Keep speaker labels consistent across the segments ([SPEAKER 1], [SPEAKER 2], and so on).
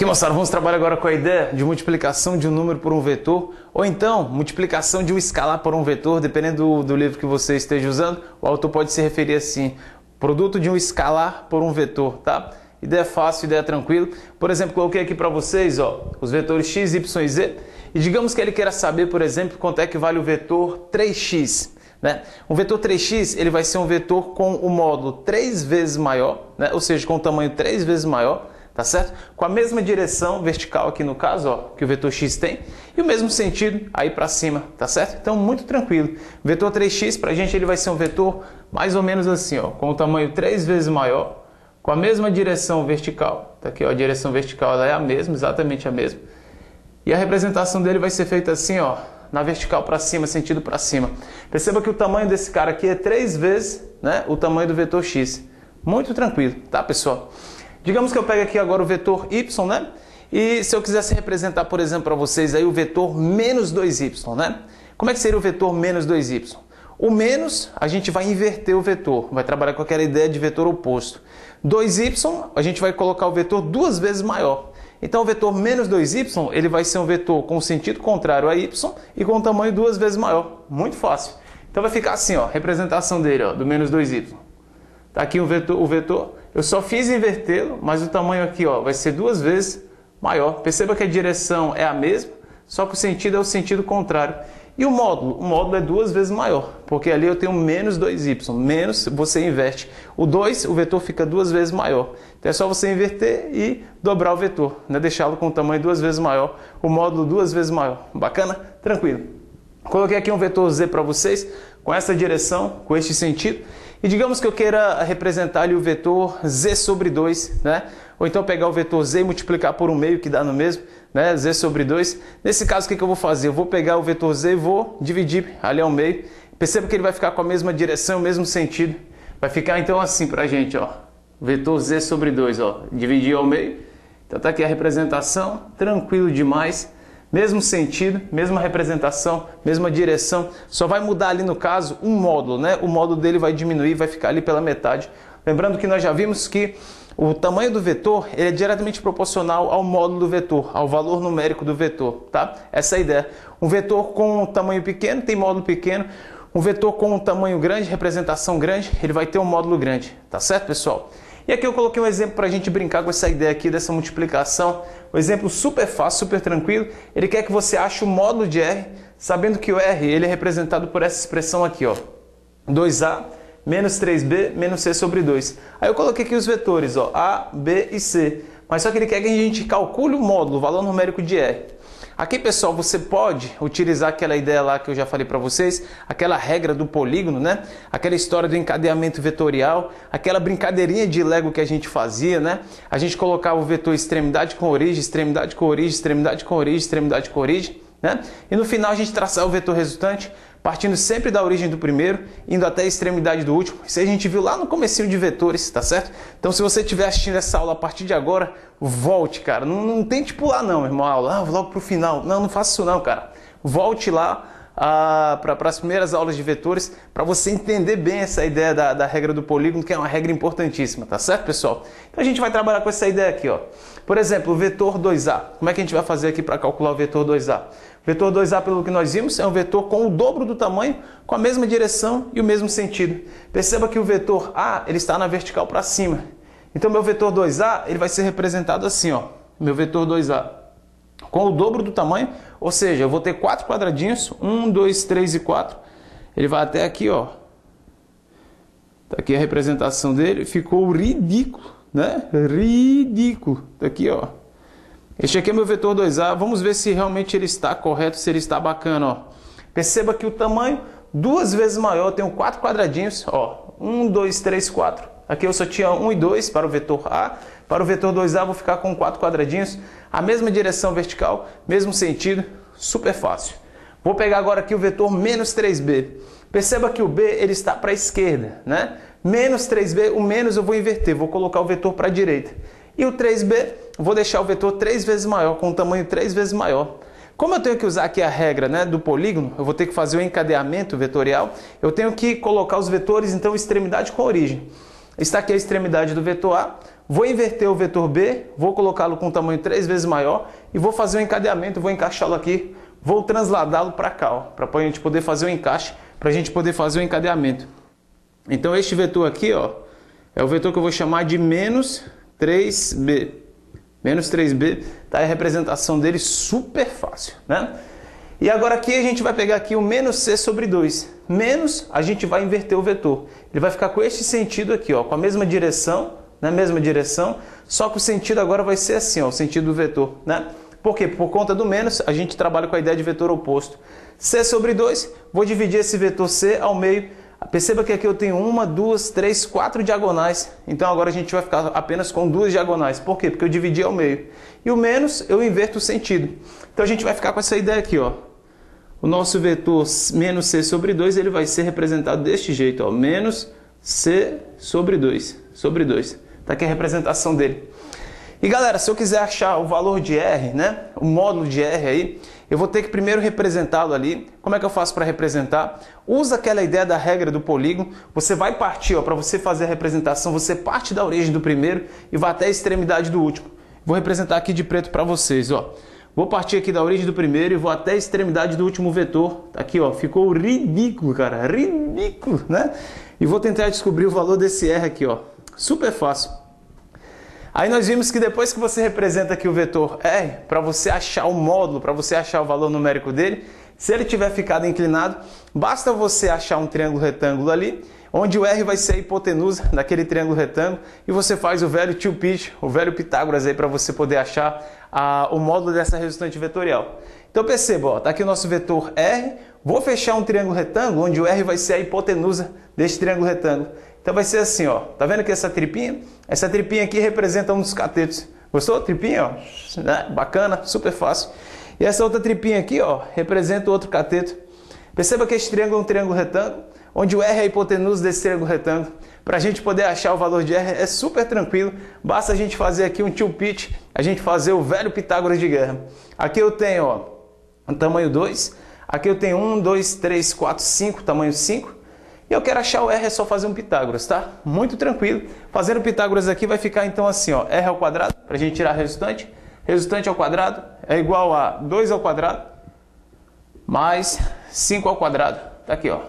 [SPEAKER 1] Ok, moçada, vamos trabalhar agora com a ideia de multiplicação de um número por um vetor, ou então multiplicação de um escalar por um vetor, dependendo do livro que você esteja usando, o autor pode se referir assim, produto de um escalar por um vetor, tá? Ideia fácil, ideia tranquila. Por exemplo, coloquei aqui para vocês, ó, os vetores x, y e z, e digamos que ele queira saber, por exemplo, quanto é que vale o vetor 3x. Né? O vetor 3x ele vai ser um vetor com o módulo 3 vezes maior, né? Ou seja, com o tamanho 3 vezes maior, tá certo? Com a mesma direção vertical aqui no caso, ó, que o vetor x tem, e o mesmo sentido aí para cima, tá certo? Então, muito tranquilo. O vetor 3x para a gente ele vai ser um vetor mais ou menos assim, ó, com o tamanho 3 vezes maior, com a mesma direção vertical. Tá aqui, ó, a direção vertical ela é a mesma, exatamente a mesma. E a representação dele vai ser feita assim, ó, na vertical para cima, sentido para cima. Perceba que o tamanho desse cara aqui é 3 vezes, né, o tamanho do vetor x. Muito tranquilo, tá, pessoal? Digamos que eu pego aqui agora o vetor y, né? E se eu quisesse representar, por exemplo, para vocês aí o vetor menos 2y, né? Como é que seria o vetor menos 2y? O menos, a gente vai inverter o vetor, vai trabalhar com aquela ideia de vetor oposto. 2y, a gente vai colocar o vetor 2 vezes maior. Então o vetor menos 2y, ele vai ser um vetor com o sentido contrário a y e com o tamanho 2 vezes maior. Muito fácil. Então vai ficar assim, ó, representação dele, ó, do menos 2y. Tá aqui o vetor, eu só fiz invertê-lo, mas o tamanho aqui, ó, vai ser 2 vezes maior. Perceba que a direção é a mesma, só que o sentido é o sentido contrário. E o módulo é 2 vezes maior, porque ali eu tenho menos 2y, menos você inverte. O 2, o vetor fica 2 vezes maior. Então é só você inverter e dobrar o vetor, né? Deixá-lo com o tamanho 2 vezes maior, o módulo 2 vezes maior. Bacana? Tranquilo. Coloquei aqui um vetor z para vocês, com essa direção, com este sentido. E digamos que eu queira representar ali o vetor z sobre 2, né? Ou então pegar o vetor z e multiplicar por um meio, que dá no mesmo, né? Z sobre 2. Nesse caso, o que eu vou fazer? Eu vou pegar o vetor z e vou dividir ali ao meio. Perceba que ele vai ficar com a mesma direção, o mesmo sentido. Vai ficar então assim pra gente, ó. Vetor z sobre 2, ó. Dividir ao meio. Então tá aqui a representação, tranquilo demais. Mesmo sentido, mesma representação, mesma direção, só vai mudar ali no caso um módulo, né? O módulo dele vai diminuir, vai ficar ali pela metade. Lembrando que nós já vimos que o tamanho do vetor ele é diretamente proporcional ao módulo do vetor, ao valor numérico do vetor, tá? Essa é a ideia. Um vetor com tamanho pequeno tem módulo pequeno, um vetor com tamanho grande, representação grande, ele vai ter um módulo grande, tá certo, pessoal? E aqui eu coloquei um exemplo para a gente brincar com essa ideia aqui dessa multiplicação. Um exemplo super fácil, super tranquilo. Ele quer que você ache o módulo de R, sabendo que o R ele é representado por essa expressão aqui, ó. 2A menos 3B menos C sobre 2. Aí eu coloquei aqui os vetores, ó, A, B e C. Mas só que ele quer que a gente calcule o módulo, o valor numérico de R. Aqui, pessoal, você pode utilizar aquela ideia lá que eu já falei para vocês, aquela regra do polígono, né? Aquela história do encadeamento vetorial, aquela brincadeirinha de Lego que a gente fazia, né? A gente colocava o vetor extremidade com origem, extremidade com origem, extremidade com origem, extremidade com origem, né? E no final a gente traçava o vetor resultante, partindo sempre da origem do primeiro, indo até a extremidade do último. Isso a gente viu lá no comecinho de vetores, tá certo? Então se você estiver assistindo essa aula a partir de agora, volte, cara. Não tente pular não, irmão, a aula. Logo pro final. Não faça isso não, cara. Volte lá para as primeiras aulas de vetores, para você entender bem essa ideia da regra do polígono, que é uma regra importantíssima, tá certo, pessoal? Então a gente vai trabalhar com essa ideia aqui, ó. Por exemplo, o vetor 2A. Como é que a gente vai fazer aqui para calcular o vetor 2A? O vetor 2A, pelo que nós vimos, é um vetor com o dobro do tamanho, com a mesma direção e o mesmo sentido. Perceba que o vetor A ele está na vertical para cima. Então, meu vetor 2A ele vai ser representado assim, ó. Meu vetor 2A com o dobro do tamanho, ou seja, eu vou ter 4 quadradinhos, 1, 2, 3 e 4. Ele vai até aqui, ó. Tá aqui a representação dele, ficou ridículo, né? Ridículo. Tá aqui, ó. Este aqui é meu vetor 2A, vamos ver se realmente ele está correto, se ele está bacana, ó. Perceba que o tamanho 2 vezes maior, eu tenho 4 quadradinhos, ó. 1, 2, 3, 4. Aqui eu só tinha 1 e 2 para o vetor A, para o vetor 2A vou ficar com 4 quadradinhos, a mesma direção vertical, mesmo sentido, super fácil. Vou pegar agora aqui o vetor menos 3B. Perceba que o B ele está para a esquerda, né? Menos 3B, o menos eu vou inverter, vou colocar o vetor para a direita. E o 3B, vou deixar o vetor 3 vezes maior, com um tamanho 3 vezes maior. Como eu tenho que usar aqui a regra, né, do polígono, eu vou ter que fazer o encadeamento vetorial, eu tenho que colocar os vetores, então, extremidade com origem. Está aqui a extremidade do vetor A, vou inverter o vetor B, vou colocá-lo com um tamanho 3 vezes maior e vou fazer um encadeamento, vou encaixá-lo aqui, vou transladá-lo para cá, para a gente poder fazer o encaixe, para a gente poder fazer o encadeamento. Então este vetor aqui, ó, é o vetor que eu vou chamar de menos 3B. Menos 3B, tá? É a representação dele super fácil, né? E agora aqui a gente vai pegar aqui o menos C sobre 2. Menos, a gente vai inverter o vetor. Ele vai ficar com este sentido aqui, ó, com a mesma direção, na mesma direção, só que o sentido agora vai ser assim, ó, o sentido do vetor, né? Por quê? Por conta do menos, a gente trabalha com a ideia de vetor oposto. C sobre 2, vou dividir esse vetor C ao meio. Perceba que aqui eu tenho 1, 2, 3, 4 diagonais. Então agora a gente vai ficar apenas com 2 diagonais. Por quê? Porque eu dividi ao meio. E o menos, eu inverto o sentido. Então a gente vai ficar com essa ideia aqui, ó. O nosso vetor menos C sobre 2, ele vai ser representado deste jeito, ó. Menos C sobre 2. Sobre 2. Tá aqui a representação dele. E galera, se eu quiser achar o valor de R, né? O módulo de R aí, eu vou ter que primeiro representá-lo ali. Como é que eu faço para representar? Usa aquela ideia da regra do polígono. Você vai partir, ó, para você fazer a representação, você parte da origem do primeiro e vai até a extremidade do último. Vou representar aqui de preto para vocês, ó. Vou partir aqui da origem do primeiro e vou até a extremidade do último vetor. Tá aqui, ó, ficou ridículo, cara, ridículo, né? E vou tentar descobrir o valor desse R aqui, ó. Super fácil. Aí nós vimos que depois que você representa aqui o vetor R, para você achar o módulo, para você achar o valor numérico dele, se ele tiver ficado inclinado, basta você achar um triângulo retângulo ali, onde o R vai ser a hipotenusa daquele triângulo retângulo, e você faz o velho tio Pitch, o velho Pitágoras aí para você poder achar o módulo dessa resultante vetorial. Então perceba, ó, tá aqui o nosso vetor R, vou fechar um triângulo retângulo, onde o R vai ser a hipotenusa deste triângulo retângulo. Então vai ser assim, ó. Tá vendo que essa tripinha? Essa tripinha aqui representa um dos catetos. Gostou? Tripinha, ó. Né? Bacana, super fácil. E essa outra tripinha aqui, ó, representa o outro cateto. Perceba que este triângulo é um triângulo retângulo, onde o R é a hipotenusa desse triângulo retângulo. Para a gente poder achar o valor de R é super tranquilo. Basta a gente fazer aqui um tio Pitch, a gente fazer o velho Pitágoras de guerra. Aqui eu tenho, ó, um tamanho 2. Aqui eu tenho 1, 2, 3, 4, 5, tamanho 5. E eu quero achar o R, é só fazer um Pitágoras, tá? Muito tranquilo. Fazendo Pitágoras aqui vai ficar então assim, ó, R ao quadrado, para a gente tirar a resultante. Resultante ao quadrado é igual a 2 ao quadrado mais 5 ao quadrado. Tá aqui, ó.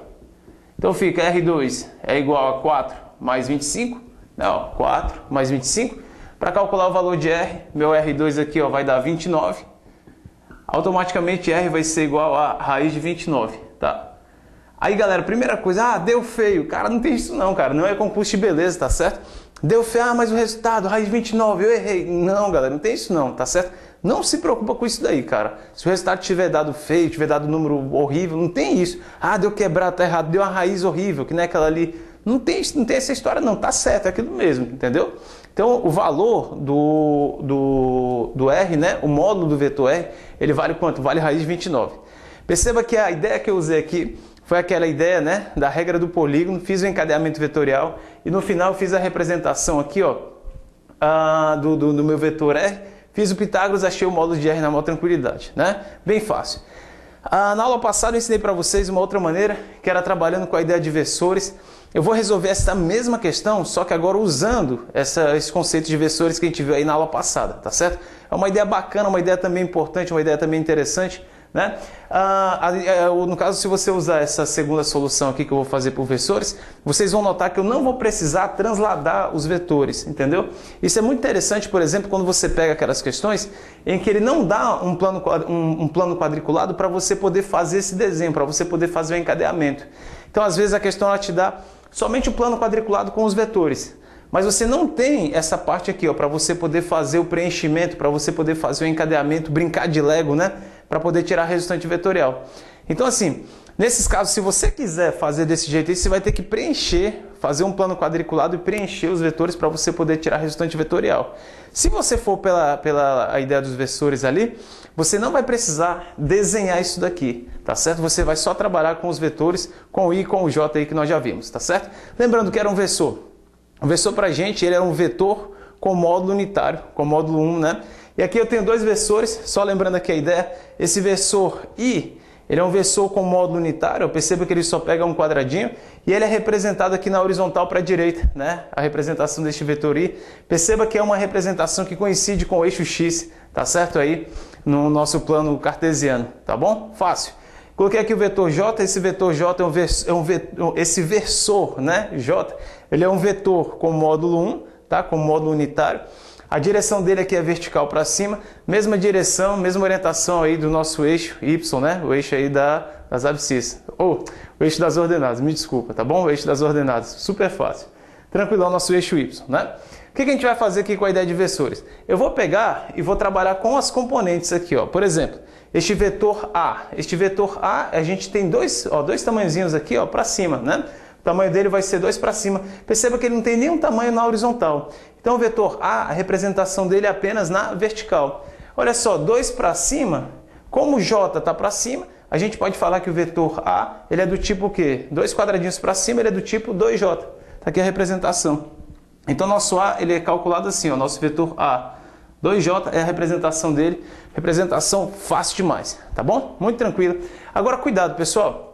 [SPEAKER 1] Então fica R2 é igual a 4 mais 25. Não, 4 mais 25. Para calcular o valor de R, meu R2 aqui, ó, vai dar 29. Automaticamente R vai ser igual a raiz de 29, tá? Aí, galera, primeira coisa, deu feio. Cara, não tem isso não, cara. Não é concurso de beleza, tá certo? Deu feio, mas o resultado, raiz de 29, eu errei. Não, galera, não tem isso não, tá certo? Não se preocupa com isso daí, cara. Se o resultado tiver dado feio, tiver dado número horrível, não tem isso. Deu quebrado, tá errado, deu uma raiz horrível, que não é aquela ali. Não tem essa história não, tá certo, é aquilo mesmo, entendeu? Então, o valor do R, né, o módulo do vetor R, ele vale quanto? Vale raiz de 29. Perceba que a ideia que eu usei aqui foi aquela ideia, né, da regra do polígono, fiz o encadeamento vetorial e no final fiz a representação aqui, ó, do meu vetor R, fiz o Pitágoras, achei o módulo de R na maior tranquilidade, né? Bem fácil. Na aula passada eu ensinei para vocês uma outra maneira, que era trabalhando com a ideia de versores. Eu vou resolver essa mesma questão, só que agora usando esse conceito de versores que a gente viu aí na aula passada, tá certo? É uma ideia bacana, uma ideia também importante, uma ideia também interessante, né? No caso, se você usar essa segunda solução aqui que eu vou fazer por versores, vocês vão notar que eu não vou precisar transladar os vetores, entendeu? Isso é muito interessante, por exemplo, quando você pega aquelas questões em que ele não dá um plano quadriculado para você poder fazer esse desenho, para você poder fazer o encadeamento. Então, às vezes, a questão ela te dá somente o plano quadriculado com os vetores. Mas você não tem essa parte aqui, ó, para você poder fazer o preenchimento, para você poder fazer o encadeamento, brincar de Lego, né? Para poder tirar a resultante vetorial. Então, assim, nesses casos, se você quiser fazer desse jeito aí, você vai ter que preencher, fazer um plano quadriculado e preencher os vetores para você poder tirar a resultante vetorial. Se você for pela ideia dos versores ali, você não vai precisar desenhar isso daqui, tá certo? Você vai só trabalhar com os vetores, com o I e com o J aí que nós já vimos, tá certo? Lembrando que era um versor. O versor para a gente, ele é um vetor com módulo unitário, com módulo 1, né? E aqui eu tenho dois versores, só lembrando aqui a ideia, esse versor I, Ele é um versor com módulo unitário, perceba que ele só pega um quadradinho e ele é representado aqui na horizontal para a direita, né? A representação deste vetor I. Perceba que é uma representação que coincide com o eixo X, tá certo aí no nosso plano cartesiano, tá bom? Fácil. Coloquei aqui o vetor J, esse vetor J esse versor, né? J, ele é um vetor com módulo 1, tá? Com módulo unitário. A direção dele aqui é vertical para cima, mesma direção, mesma orientação aí do nosso eixo Y, né? O eixo aí das abscissas. Ou o eixo das ordenadas, me desculpa, tá bom? O eixo das ordenadas, super fácil. Tranquilão, nosso eixo Y, né? O que a gente vai fazer aqui com a ideia de versores? Eu vou pegar e vou trabalhar com as componentes aqui, ó. Por exemplo, este vetor A. Este vetor A, a gente tem dois tamanhozinhos aqui, ó, para cima, né? O tamanho dele vai ser 2 para cima. Perceba que ele não tem nenhum tamanho na horizontal. Então o vetor A, a representação dele é apenas na vertical. Olha só, 2 para cima, como o J está para cima, a gente pode falar que o vetor A ele é do tipo o quê? 2 quadradinhos para cima, ele é do tipo 2J. Está aqui a representação. Então nosso A ele é calculado assim, ó, nosso vetor A. 2J é a representação dele, representação fácil demais, tá bom? Muito tranquilo. Agora cuidado, pessoal.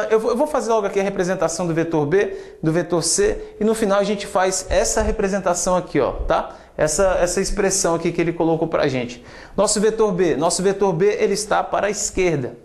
[SPEAKER 1] Eu vou fazer logo aqui a representação do vetor B, do vetor C, e no final a gente faz essa representação aqui, ó, tá? Essa expressão aqui que ele colocou pra gente. Nosso vetor B ele está para a esquerda.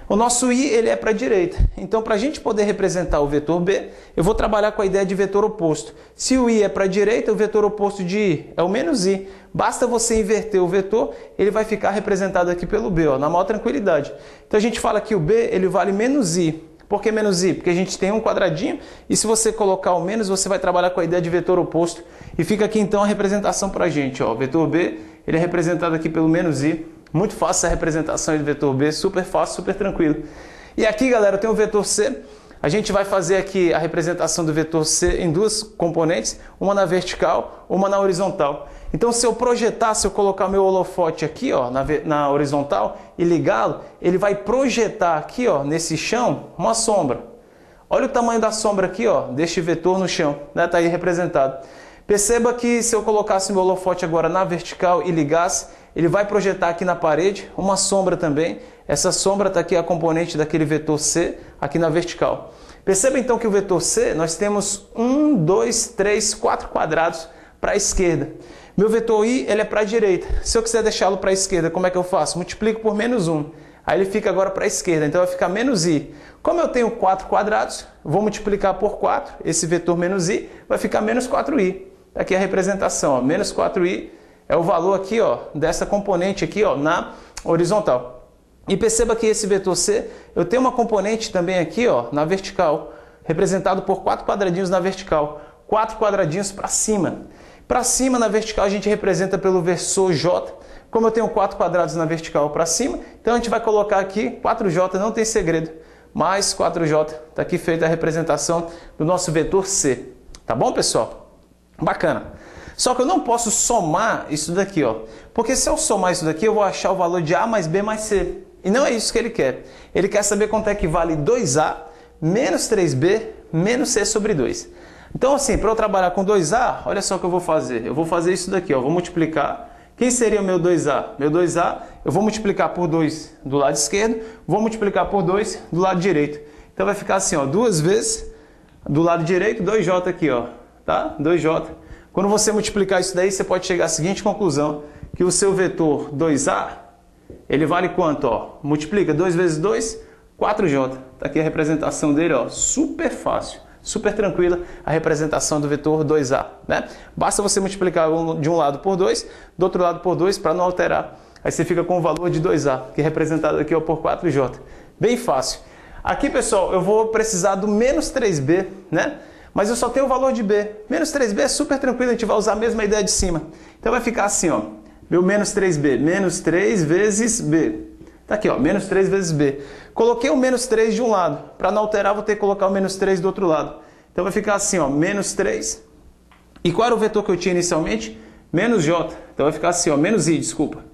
[SPEAKER 1] O nosso I ele é para a direita. Então, para a gente poder representar o vetor B, eu vou trabalhar com a ideia de vetor oposto. Se o I é para a direita, o vetor oposto de I é o menos I. Basta você inverter o vetor, ele vai ficar representado aqui pelo B, ó, na maior tranquilidade. Então, a gente fala que o B ele vale menos I. Por que menos I? Porque a gente tem um quadradinho e se você colocar o menos, você vai trabalhar com a ideia de vetor oposto. E fica aqui então a representação para a gente. Ó. O vetor B ele é representado aqui pelo menos I. Muito fácil a representação do vetor B, super fácil, super tranquilo. E aqui, galera, eu tenho o vetor C. A gente vai fazer aqui a representação do vetor C em duas componentes, uma na vertical, uma na horizontal. Então, se eu projetar, se eu colocar meu holofote aqui, ó, na horizontal e ligá-lo, ele vai projetar aqui, ó, nesse chão, uma sombra. Olha o tamanho da sombra aqui, ó, deste vetor no chão, né? Tá aí representado. Perceba que se eu colocasse meu holofote agora na vertical e ligasse, ele vai projetar aqui na parede uma sombra também. Essa sombra está aqui a componente daquele vetor C, aqui na vertical. Perceba então que o vetor C, nós temos 1, 2, 3, 4 quadrados para a esquerda. Meu vetor I, ele é para a direita. Se eu quiser deixá-lo para a esquerda, como é que eu faço? Multiplico por menos 1. Aí ele fica agora para a esquerda, então vai ficar menos I. Como eu tenho 4 quadrados, vou multiplicar por 4, esse vetor menos I, vai ficar menos 4I. Aqui a representação, ó, menos 4I. É o valor aqui, ó, dessa componente aqui, ó, na horizontal. E perceba que esse vetor C, eu tenho uma componente também aqui, ó, na vertical, representado por 4 quadradinhos na vertical, 4 quadradinhos para cima. Para cima, na vertical, a gente representa pelo versor J. Como eu tenho 4 quadrados na vertical para cima, então a gente vai colocar aqui 4J, não tem segredo, mais 4J. Está aqui feita a representação do nosso vetor C. Tá bom, pessoal? Bacana. Só que eu não posso somar isso daqui, ó. Porque se eu somar isso daqui, eu vou achar o valor de A mais B mais C. E não é isso que ele quer. Ele quer saber quanto é que vale 2A menos 3B menos C sobre 2. Então, assim, para eu trabalhar com 2A, olha só o que eu vou fazer. Eu vou fazer isso daqui, ó. Vou multiplicar. Quem seria o meu 2A? Meu 2A, eu vou multiplicar por 2 do lado esquerdo, vou multiplicar por 2 do lado direito. Então vai ficar assim, ó, 2 vezes do lado direito, 2J aqui, ó. Tá? 2J. Quando você multiplicar isso daí, você pode chegar à seguinte conclusão, que o seu vetor 2A, ele vale quanto? Ó? Multiplica 2 vezes 2, 4J. Está aqui a representação dele, ó, super fácil, super tranquila a representação do vetor 2A. Né? Basta você multiplicar de um lado por 2, do outro lado por 2, para não alterar. Aí você fica com o valor de 2A, que é representado aqui ó, por 4J. Bem fácil. Aqui, pessoal, eu vou precisar do menos 3B, né? Mas eu só tenho o valor de B. Menos 3B é super tranquilo, a gente vai usar a mesma ideia de cima. Então vai ficar assim, ó. Meu menos 3B, menos 3 vezes B. Tá aqui, ó, menos 3 vezes B. Coloquei o menos 3 de um lado. Para não alterar, vou ter que colocar o menos 3 do outro lado. Então vai ficar assim, ó, menos 3. E qual era o vetor que eu tinha inicialmente? Menos J. Então vai ficar assim, ó, menos I, desculpa.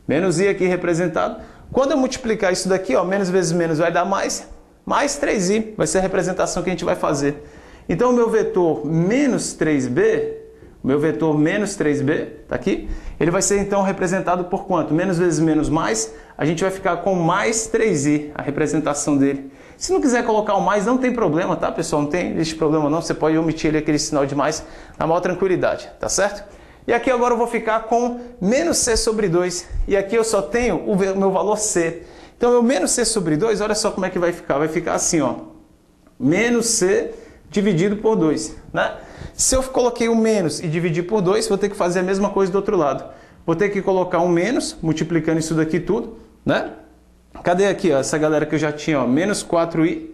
[SPEAKER 1] Menos I aqui representado. Quando eu multiplicar isso daqui, ó, menos vezes menos vai dar mais 3I. Vai ser a representação que a gente vai fazer. Então, o meu vetor menos 3B o meu vetor menos 3b, tá aqui, ele vai ser então representado por quanto? Menos vezes menos mais, a gente vai ficar com mais 3i, a representação dele. Se não quiser colocar o mais, não tem problema, tá, pessoal? Não tem este problema não, você pode omitir ali aquele sinal de mais na maior tranquilidade, tá certo? E aqui agora eu vou ficar com menos c sobre 2, e aqui eu só tenho o meu valor c. Então, o menos c sobre 2, olha só como é que vai ficar assim, ó, menos c dividido por 2, né? Se eu coloquei o menos e dividir por 2, vou ter que fazer a mesma coisa do outro lado. Vou ter que colocar um menos, multiplicando isso daqui tudo, né? Cadê aqui, ó, essa galera que eu já tinha, ó, menos 4i,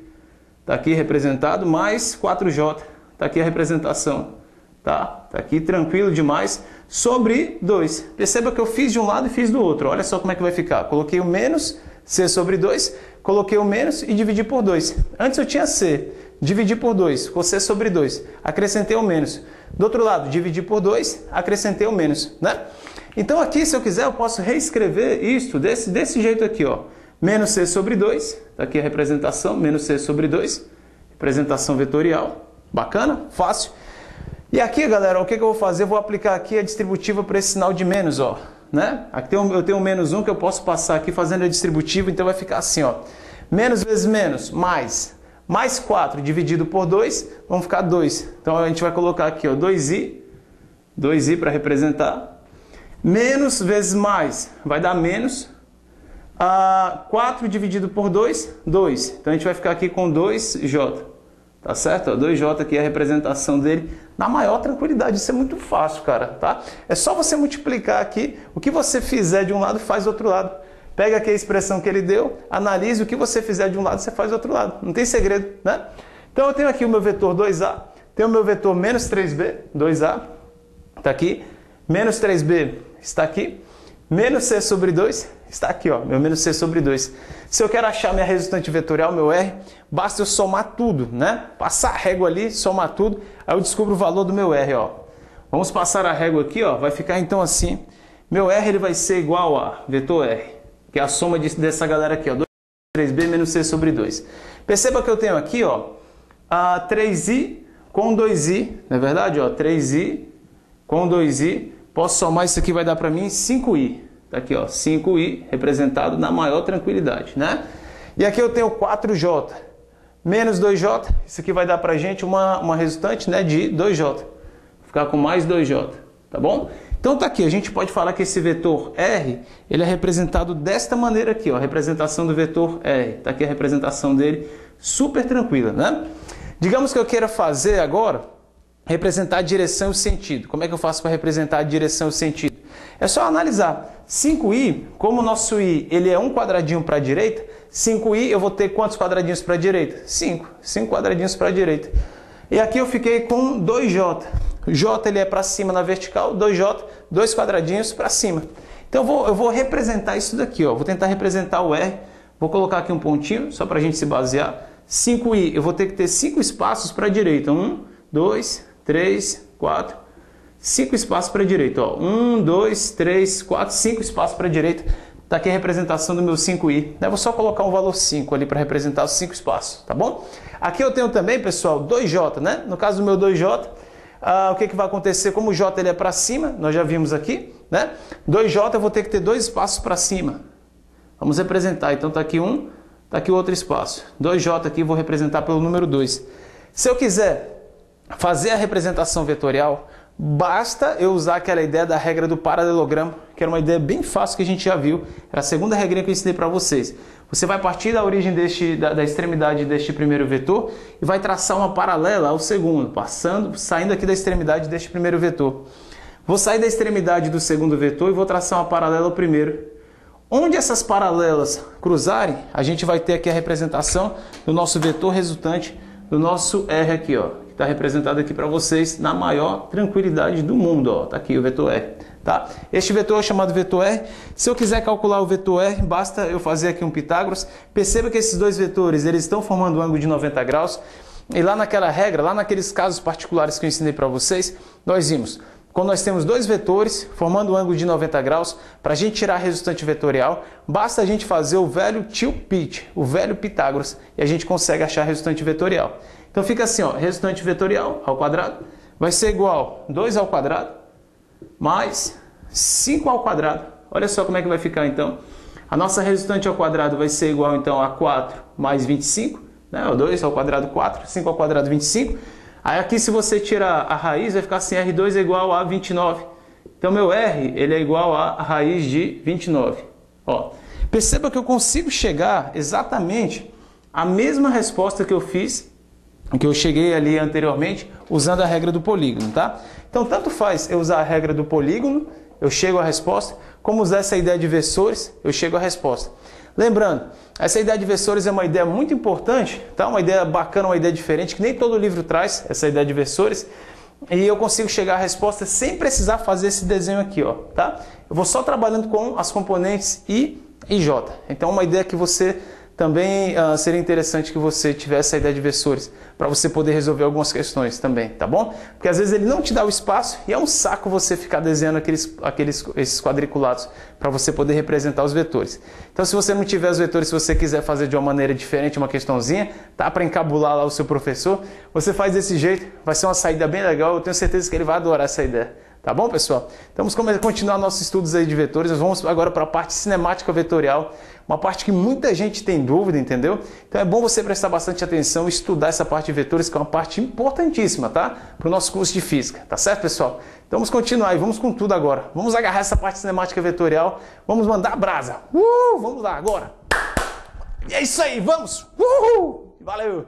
[SPEAKER 1] tá aqui representado, mais 4j, tá aqui a representação, tá? Tá aqui tranquilo demais, sobre 2. Perceba que eu fiz de um lado e fiz do outro, olha só como é que vai ficar. Coloquei o menos c sobre 2, coloquei o menos e dividi por 2. Antes eu tinha c, dividi por 2, ficou c sobre 2. Acrescentei o menos. Do outro lado, dividi por 2, acrescentei o menos, né? Então aqui, se eu quiser, eu posso reescrever isto desse jeito aqui, ó. Menos c sobre 2, tá aqui a representação, menos c sobre 2, representação vetorial. Bacana? Fácil. E aqui, galera, o que eu vou fazer? Eu vou aplicar aqui a distributiva para esse sinal de menos, ó. Né? Aqui eu tenho um menos 1 que eu posso passar aqui fazendo a distributiva, então vai ficar assim, ó. Menos vezes menos, mais 4 dividido por 2, vão ficar 2. Então a gente vai colocar aqui, ó, 2i para representar. Menos vezes mais vai dar menos. 4 dividido por 2, 2. Então a gente vai ficar aqui com 2j. Tá certo? 2j aqui é a representação dele na maior tranquilidade. Isso é muito fácil, cara, tá? É só você multiplicar aqui. O que você fizer de um lado, faz do outro lado. Pega aqui a expressão que ele deu, analise o que você fizer de um lado, você faz do outro lado. Não tem segredo, né? Então eu tenho aqui o meu vetor 2a, tenho o meu vetor menos 3b, 2a, tá aqui. Menos 3b está aqui. Menos c sobre 2 está aqui, ó, meu menos c sobre 2. Se eu quero achar minha resultante vetorial, meu R, basta eu somar tudo, né? Passar a régua ali, somar tudo, aí eu descubro o valor do meu R, ó. Vamos passar a régua aqui, ó, vai ficar então assim. Meu R ele vai ser igual a vetor R, que é a soma dessa galera aqui, ó, 3b menos c sobre 2. Perceba que eu tenho aqui, ó, 3i com 2i, não é verdade? Ó, 3i com 2i. Posso somar isso aqui, vai dar para mim 5i. Tá aqui, ó, 5i representado na maior tranquilidade, né? E aqui eu tenho 4j menos 2j. Isso aqui vai dar para gente uma resultante, né, de 2j. Vou ficar com mais 2j, tá bom? Então tá aqui, a gente pode falar que esse vetor R, ele é representado desta maneira aqui, ó, a representação do vetor R. Tá aqui a representação dele, super tranquila, né? Digamos que eu queira fazer agora representar a direção e o sentido. Como é que eu faço para representar a direção e o sentido? É só analisar. 5i, como o nosso i ele é um quadradinho para a direita, 5i eu vou ter quantos quadradinhos para a direita? 5 quadradinhos para a direita. E aqui eu fiquei com 2j. J ele é para cima na vertical, 2j, 2 quadradinhos para cima. Então eu vou representar isso daqui, ó. Vou tentar representar o R. Vou colocar aqui um pontinho, só para a gente se basear. 5i, eu vou ter que ter 5 espaços para a direita. 1, 2, 3, 4, 5 espaços para a direita. Ó. 1, 2, 3, 4, 5 espaços para a direita. Está aqui a representação do meu 5i. Eu vou só colocar um valor 5 ali para representar os 5 espaços, tá bom? Aqui eu tenho também, pessoal, 2j, né? No caso do meu 2j, o que vai acontecer? Como o j ele é para cima, nós já vimos aqui, né? 2j eu vou ter que ter 2 espaços para cima. Vamos representar. Então está aqui um, está aqui outro espaço. 2j aqui vou representar pelo número 2. Se eu quiser fazer a representação vetorial, basta eu usar aquela ideia da regra do paralelogramo, que era uma ideia bem fácil que a gente já viu. Era a segunda regrinha que eu ensinei para vocês. Você vai partir da origem da extremidade deste primeiro vetor e vai traçar uma paralela ao segundo, saindo aqui da extremidade deste primeiro vetor. Vou sair da extremidade do segundo vetor e vou traçar uma paralela ao primeiro. Onde essas paralelas cruzarem, a gente vai ter aqui a representação do nosso vetor resultante, do nosso R aqui, ó. Está representado aqui para vocês na maior tranquilidade do mundo, ó. Tá aqui o vetor R, tá? Este vetor é chamado vetor R. Se eu quiser calcular o vetor R, basta eu fazer aqui um Pitágoras. Perceba que esses dois vetores, eles estão formando um ângulo de 90 graus. E lá naquela regra, lá naqueles casos particulares que eu ensinei para vocês, nós vimos, quando nós temos dois vetores formando um ângulo de 90 graus, para a gente tirar a resultante vetorial, basta a gente fazer o velho tilpit, o velho Pitágoras, e a gente consegue achar a resultante vetorial. Então fica assim, ó, resultante vetorial ao quadrado vai ser igual a 2 ao quadrado mais 5 ao quadrado. Olha só como é que vai ficar então. A nossa resultante ao quadrado vai ser igual então a 4 mais 25, né? 2 ao quadrado 4, 5 ao quadrado 25. Aí aqui se você tirar a raiz vai ficar assim, R2 é igual a 29. Então meu R ele é igual a raiz de 29. Ó, perceba que eu consigo chegar exatamente a mesma resposta que eu fiz, que eu cheguei ali anteriormente, usando a regra do polígono, tá? Então tanto faz eu usar a regra do polígono, eu chego à resposta, como usar essa ideia de versores, eu chego à resposta. Lembrando, essa ideia de versores é uma ideia muito importante, tá? Uma ideia bacana, uma ideia diferente, que nem todo livro traz, essa ideia de versores. E eu consigo chegar à resposta sem precisar fazer esse desenho aqui, ó, tá? Eu vou só trabalhando com as componentes I e J. Então uma ideia que você também seria interessante que você tivesse a ideia de versores, para você poder resolver algumas questões também, tá bom? Porque às vezes ele não te dá o espaço e é um saco você ficar desenhando esses quadriculados para você poder representar os vetores. Então se você não tiver os vetores, se você quiser fazer de uma maneira diferente, uma questãozinha, tá? Para encabular lá o seu professor, você faz desse jeito, vai ser uma saída bem legal, eu tenho certeza que ele vai adorar essa ideia. Tá bom, pessoal? Então vamos continuar nossos estudos aí de vetores. Nós vamos agora para a parte cinemática vetorial, uma parte que muita gente tem dúvida, entendeu? Então é bom você prestar bastante atenção e estudar essa parte de vetores, que é uma parte importantíssima, tá? Para o nosso curso de física, tá certo, pessoal? Então vamos continuar e vamos com tudo agora. Vamos agarrar essa parte cinemática vetorial, vamos mandar a brasa. Vamos lá agora! E é isso aí, vamos! Valeu!